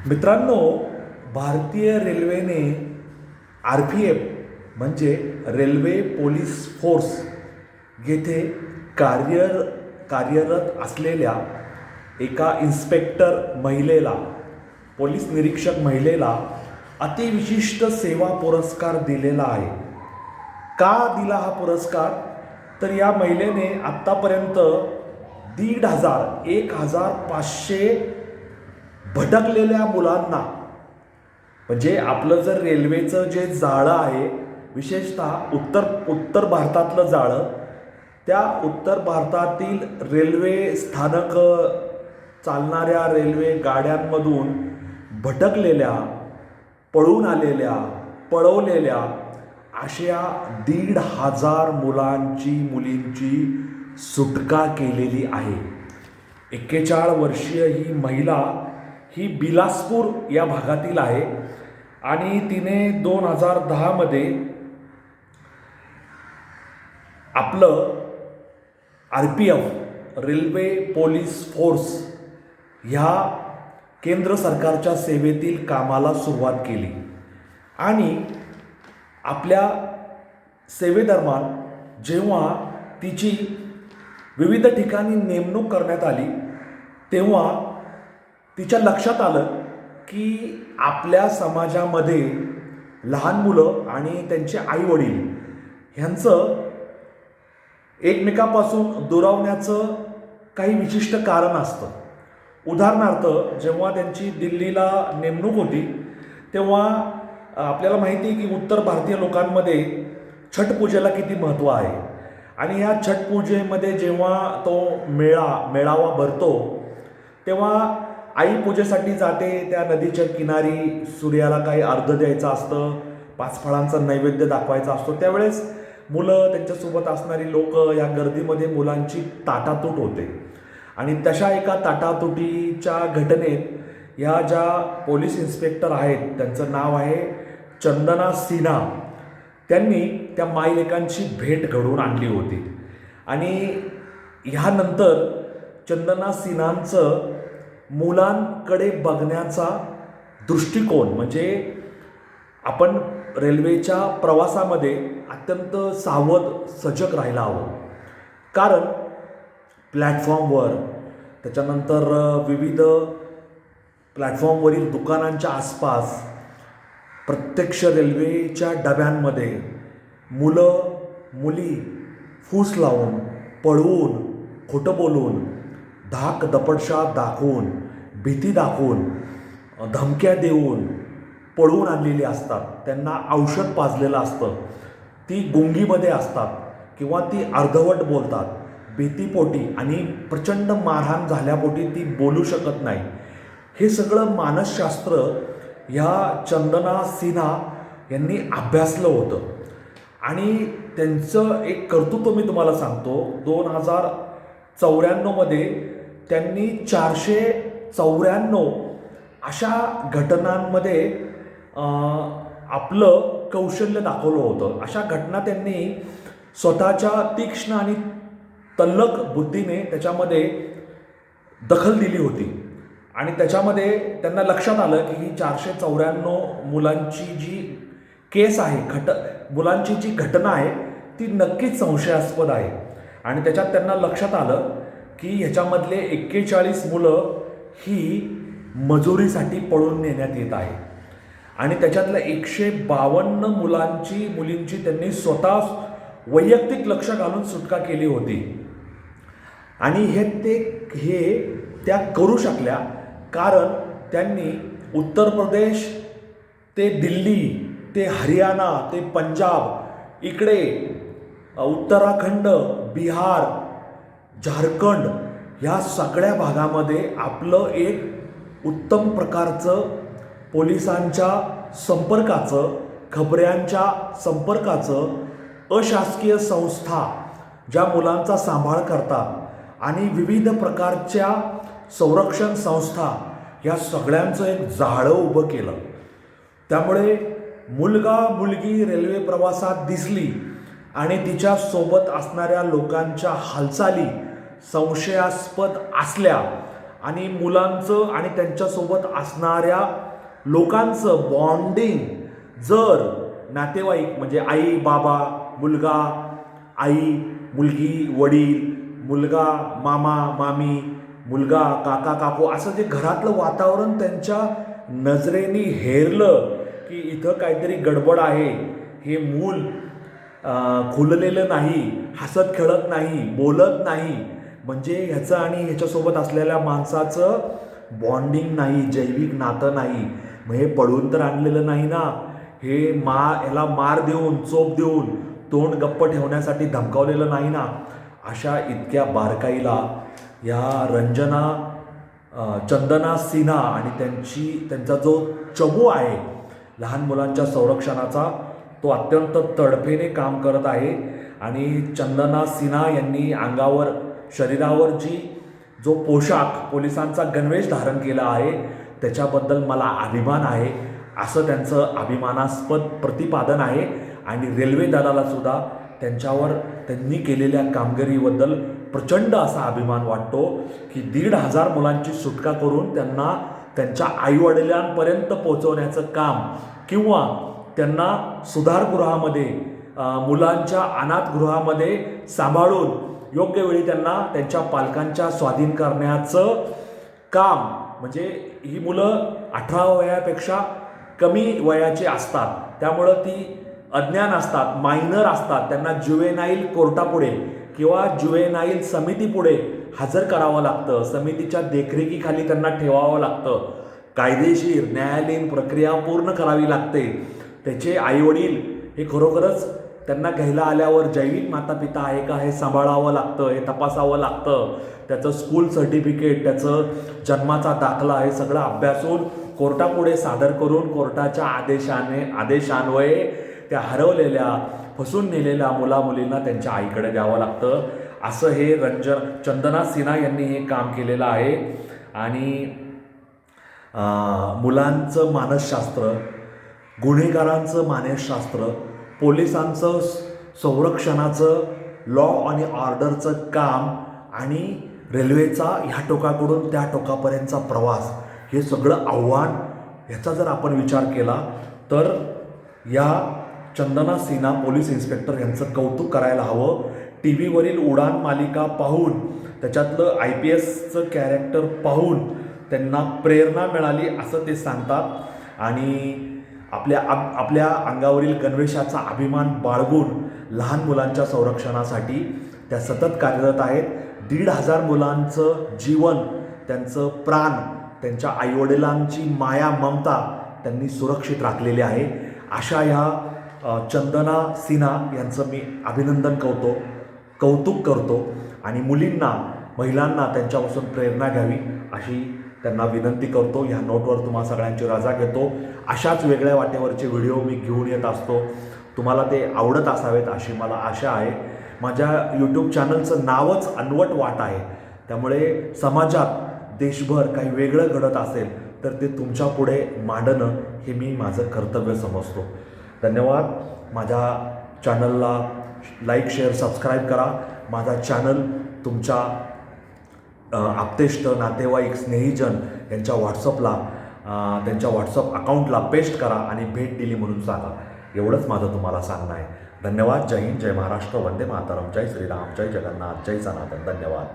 मित्रांनो, भारतीय रेल्वेने RPF म्हणजे रेल्वे पोलीस फोर्स येथे कार्यरत असलेल्या एका इन्स्पेक्टर महिलेला, पोलीस निरीक्षक महिलेला अतिविशिष्ट सेवा पुरस्कार दिलेला आहे. का दिला हा पुरस्कार? तर या महिलेने आत्तापर्यंत 1500 भटकलेल्या मुलांना, म्हणजे आपलं जर रेल्वेचं जे जाळं आहे, विशेषतः उत्तर भारतातलं जाळं, त्या उत्तर भारतातील रेल्वे स्थानकं, चालणाऱ्या रेल्वे गाड्यांमधून भटकलेल्या, पळून आलेल्या, पळवलेल्या अशा 1500 मुलींची सुटका केलेली आहे. 41 वर्षीय ही महिला ही बिलासपूर या भागातील आहे आणि तिने 2010 आपलं RPF रेल्वे पोलीस फोर्स ह्या केंद्र सरकारच्या सेवेतील कामाला सुरुवात केली आणि आपल्या सेवेदरम्यान जेव्हा तिची विविध ठिकाणी नेमणूक करण्यात आली, तेव्हा तिच्या लक्षात आलं की आपल्या समाजामध्ये लहान मुलं आणि त्यांचे आईवडील ह्यांचं एकमेकापासून दुरावण्याचं काही विशिष्ट कारण असतं. उदाहरणार्थ, जेव्हा त्यांची दिल्लीला नेमणूक होती तेव्हा आपल्याला माहिती आहे की उत्तर भारतीय लोकांमध्ये छठ पूजेला किती महत्त्व आहे आणि या छठ पूजेमध्ये जेव्हा तो मेळावा भरतो तेव्हा आई पूजेसाठी जाते. त्या नदीच्या किनारी सूर्याला काही अर्घ्य द्यायचं असतं, 5 फळांचा नैवेद्य दाखवायचा असतो. त्यावेळेस मुलं, त्यांच्यासोबत असणारी लोक, या गर्दीमध्ये मुलांची ताटातूट होते आणि तशा एका ताटातुटीच्या घटनेत या ज्या पोलीस इन्स्पेक्टर आहेत, त्यांचं नाव आहे चंदना सिन्हा, त्यांनी त्या मायलेकांची भेट घडवून आणली होती. आणि ह्यानंतर चंदना सिन्हांचं मुलांकडे बघण्याचा दृष्टिकोन, म्हणजे आपण रेल्वेच्या प्रवासामध्ये अत्यंत सावध, सजग राहायला हवं. कारण प्लॅटफॉर्मवर, त्याच्यानंतर विविध प्लॅटफॉर्मवरील दुकानांच्या आसपास, प्रत्यक्ष रेल्वेच्या डब्यांमध्ये मुलं मुली फूस लावून, पळवून, खोटं बोलून, धाक दपटशा दाखवून, भीती दाखवून, धमक्या देऊन पळवून आणलेली असतात. त्यांना औषध पाजलेलं असतं, ती गुंगीमध्ये असतात किंवा ती अर्धवट बोलतात भीतीपोटी आणि प्रचंड मारहाण झाल्यापोटी ती बोलू शकत नाही. हे सगळं मानसशास्त्र ह्या चंदना सिन्हा यांनी अभ्यासलं होतं आणि त्यांचं एक कर्तृत्व मी तुम्हाला सांगतो. 2094 त्यांनी 494 अशा घटनांमध्ये आपलं कौशल्य दाखवलं होतं. अशा घटना त्यांनी स्वतःच्या तीक्ष्ण आणि तल्लख बुद्धीने त्याच्यामध्ये दखल दिली होती आणि त्याच्यामध्ये त्यांना लक्षात आलं की ही 494 मुलांची जी केस आहे, मुलांची जी घटना आहे ती नक्कीच संशयास्पद आहे. आणि त्याच्यात त्यांना लक्षात आलं की ह्याच्यामधले 41 मुलं ही मजुरीसाठी पळून नेण्यात येत आहे आणि त्याच्यातल्या 152 मुलींची त्यांनी स्वतः वैयक्तिक लक्ष घालून सुटका केली होती. आणि हे त्या करू शकल्या कारण त्यांनी उत्तर प्रदेश ते दिल्ली ते हरियाणा ते पंजाब, इकडे उत्तराखंड, बिहार, झारखंड ह्या सगळ्या भागामध्ये आपलं एक उत्तम प्रकारचं पोलिसांच्या संपर्काचं, खबऱ्यांच्या संपर्काचं, अशासकीय संस्था ज्या मुलांचा सांभाळ करतात आणि विविध प्रकारच्या संरक्षण संस्था, या सगळ्यांचं एक जाळं उभं केलं. त्यामुळे मुलगा मुलगी रेल्वे प्रवासात दिसली आणि तिच्या सोबत असणाऱ्या लोकांच्या हालचाली संशयास्पद असल्या आणि मुलांचं आणि त्यांच्यासोबत असणाऱ्या लोकांचं बॉन्डिंग जर नातेवाईक म्हणजे आई बाबा मुलगा आई मुलगी वडील मुलगा मामा मामी मुलगा काका काकू असं जे घरातलं वातावरण त्यांच्या नजरेने हेरलं की इथं काहीतरी गडबड आहे, हे मूल खुललेलं नाही, हसत खेळत नाही, बोलत नाही, म्हणजे ह्याचं आणि ह्याच्यासोबत असलेल्या माणसाचं बॉन्डिंग नाही, जैविक नातं नाही, मग हे पळून तर आणलेलं नाही ना, हे ह्याला मार देऊन चोप देऊन तोंड गप्प ठेवण्यासाठी धमकावलेलं नाही ना. अशा इतक्या बारकाईला या रंजना चंदना सिन्हा आणि त्यांचा जो चमू आहे लहान मुलांच्या संरक्षणाचा, तो अत्यंत तडफेने काम करत आहे. आणि चंदना सिन्हा यांनी अंगावर शरीरावर जो पोशाख पोलिसांचा गणवेश धारण केला आहे त्याच्याबद्दल मला अभिमान आहे, असं त्यांचं अभिमानास्पद प्रतिपादन आहे. आणि रेल्वे दलाला सुद्धा त्यांनी केलेल्या कामगिरीबद्दल प्रचंड असा अभिमान वाटतो की 1,500 मुलांची सुटका करून त्यांना त्यांच्या आईवडिलांपर्यंत पोहोचवण्याचं काम किंवा त्यांना सुधारगृहामध्ये मुलांच्या अनाथगृहामध्ये सांभाळून योग्य वेळी त्यांना त्यांच्या पालकांच्या स्वाधीन करण्याचं काम, म्हणजे ही मुलं 18 वयापेक्षा कमी वयाची असतात, त्यामुळं ती अज्ञान असतात, मायनर असतात, त्यांना ज्युवेनाईल कोर्टापुढे किंवा ज्युवेनाईल समितीपुढे हजर करावं लागतं, समितीच्या देखरेखीखाली त्यांना ठेवावं लागतं, कायदेशीर न्यायालयीन प्रक्रिया पूर्ण करावी लागते. त्याचे आईवडील हे खरोखरच त्यांना घ्यायला आल्यावर जैविक मातापिता आहे का हे सांभाळावं लागतं, हे तपासावं लागतं, त्याचं स्कूल सर्टिफिकेट, त्याचं जन्माचा दाखला हे सगळं अभ्यासून कोर्टापुढे सादर करून कोर्टाच्या आदेशान्वये त्या हरवलेल्या फसून नेलेल्या मुलामुलींना त्यांच्या आईकडे द्यावं लागतं. असं हे चंदना सिन्हा यांनी हे काम केलेलं आहे. आणि मुलांचं मानसशास्त्र, गुन्हेगारांचं मानसशास्त्र, पोलिसांचं संरक्षणाचं लॉ आणि ऑर्डरचं काम आणि रेल्वेचा ह्या टोकाकडून त्या टोकापर्यंतचा प्रवास, हे सगळं आव्हान ह्याचा जर आपण विचार केला तर या चंदना सिन्हा पोलीस इन्स्पेक्टर यांचं कौतुक करायला हवं. टी व्हीवरील उडान मालिका पाहून त्याच्यातलं IPSचं कॅरेक्टर पाहून त्यांना प्रेरणा मिळाली असं ते सांगतात. आणि आपल्या अंगावरील गणवेशाचा अभिमान बाळगून लहान मुलांच्या संरक्षणासाठी त्या सतत कार्यरत आहेत. 1,500 मुलांचं जीवन, त्यांचं प्राण, त्यांच्या आईवडिलांची माया ममता त्यांनी सुरक्षित राखलेली आहे. अशा ह्या चंदना सिन्हा यांचं मी अभिनंदन कौतुक करतो. आणि महिलांना त्यांच्यापासून प्रेरणा घ्यावी अशी त्यांना विनंती करतो. ह्या नोटवर तुम्हा सगळ्यांची रजा घेतो. अशाच वेगळ्या वाटेवरचे व्हिडिओ मी घेऊन येत असतो. तुम्हाला ते आवडत असावेत अशी मला आशा आहे. माझ्या यूट्यूब चॅनलचं नावच अनवट वाट आहे, त्यामुळे समाजात देशभर काही वेगळं घडत असेल तर ते तुमच्या पुढे मांडणं हे मी माझं कर्तव्य समजतो. धन्यवाद. माझ्या चॅनलला लाईक शेअर सबस्क्राईब करा. माझा चॅनल तुमच्या आप्तेष्ट नातेवाईक स्नेहीजन यांच्या त्यांच्या व्हॉट्सअप अकाउंटला पेस्ट करा आणि भेट दिली म्हणून सांगा. एवढंच माझं तुम्हाला सांगणं आहे. धन्यवाद. जय हिंद, जय महाराष्ट्र, वंदे मातरम, जय श्रीराम, जय जगन्नाथ, जय सनातन. धन्यवाद.